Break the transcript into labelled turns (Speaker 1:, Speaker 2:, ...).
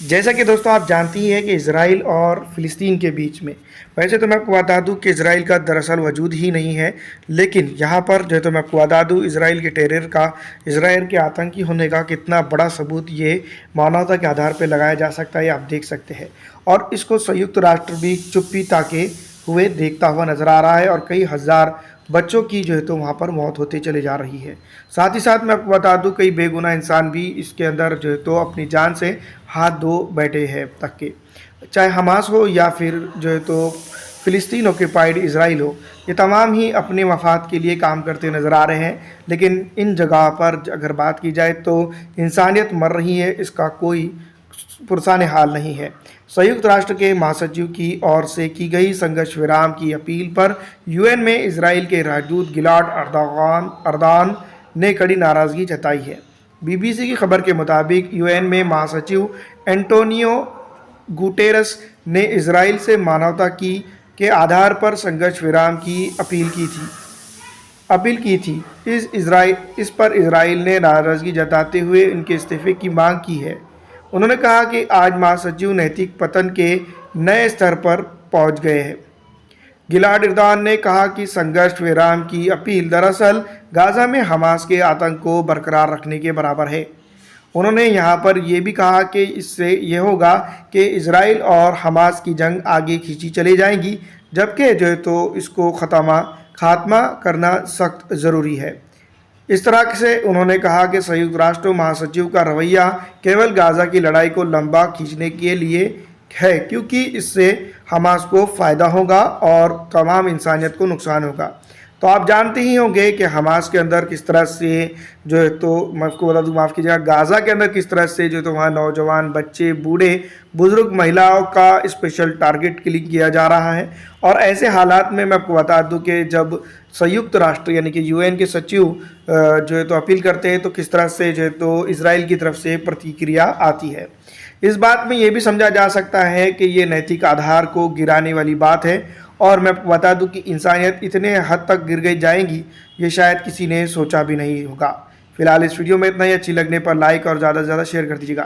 Speaker 1: जैसा कि दोस्तों आप जानती ही हैं कि इज़राइल और फ़िलिस्तीन के बीच में, वैसे तो मैं आपको बता दूं कि इज़राइल का दरअसल वजूद ही नहीं है, लेकिन यहाँ पर जो है तो मैं आपको बता दूं इज़राइल के टेरर का, इज़राइल के आतंकी होने का कितना बड़ा सबूत ये मानवता के आधार पर लगाया जा सकता है, ये आप देख सकते हैं। और इसको संयुक्त राष्ट्र भी चुप्पी ताके हुए देखता हुआ नज़र आ रहा है और कई हज़ार बच्चों की जो है तो वहाँ पर मौत होती चली जा रही है। साथ ही साथ मैं आपको बता दूं कई बेगुनाह इंसान भी इसके अंदर जो है तो अपनी जान से हाथ धो बैठे हैं तक के, चाहे हमास हो या फिर जो है तो फ़िलिस्तीन ऑक्यूपाइड इज़राइल हो, ये तमाम ही अपने मफाद के लिए काम करते नज़र आ रहे हैं। लेकिन इन जगह पर अगर बात की जाए तो इंसानियत मर रही है, इसका कोई पुरसाने हाल नहीं है। संयुक्त राष्ट्र के महासचिव की ओर से की गई संघर्ष विराम की अपील पर यूएन में इजराइल के राजदूत गिलाड अर्दान ने कड़ी नाराज़गी जताई है। बीबीसी की खबर के मुताबिक यूएन में महासचिव एंटोनियो गुटेरस ने इजराइल से मानवता की के आधार पर संघर्ष विराम की अपील की थी। इस पर इजराइल ने नाराज़गी जताते हुए उनके इस्तीफे की मांग की है। उन्होंने कहा कि आज महासचिव नैतिक पतन के नए स्तर पर पहुंच गए हैं। गिलाड अर्दान ने कहा कि संघर्ष विराम की अपील दरअसल गाज़ा में हमास के आतंक को बरकरार रखने के बराबर है। उन्होंने यहाँ पर यह भी कहा कि इससे यह होगा कि इजराइल और हमास की जंग आगे खींची चली जाएगी, जबकि जो है तो इसको खात्मा करना सख्त ज़रूरी है। इस तरह से उन्होंने कहा कि संयुक्त राष्ट्र महासचिव का रवैया केवल गाज़ा की लड़ाई को लंबा खींचने के लिए है, क्योंकि इससे हमास को फ़ायदा होगा और तमाम इंसानियत को नुकसान होगा। तो आप जानते ही होंगे कि हमास के अंदर किस तरह से जो है तो मैं आपको बता दूँ, माफ़ कीजिएगा, गाज़ा के अंदर किस तरह से जो है तो वहाँ नौजवान, बच्चे, बूढ़े, बुज़ुर्ग, महिलाओं का स्पेशल टारगेट क्लिक किया जा रहा है। और ऐसे हालात में मैं आपको बता दूं कि जब संयुक्त राष्ट्र यानी कि यूएन के सचिव जो है तो अपील करते हैं तो किस तरह से जो है तो इजराइल की तरफ से प्रतिक्रिया आती है। इस बात में ये भी समझा जा सकता है कि ये नैतिक आधार को गिराने वाली बात है। और मैं आपको बता दूं कि इंसानियत इतने हद तक गिर गई जाएगी, ये शायद किसी ने सोचा भी नहीं होगा। फिलहाल इस वीडियो में इतना ही। अच्छी लगने पर लाइक और ज़्यादा से ज़्यादा शेयर कर दीजिएगा।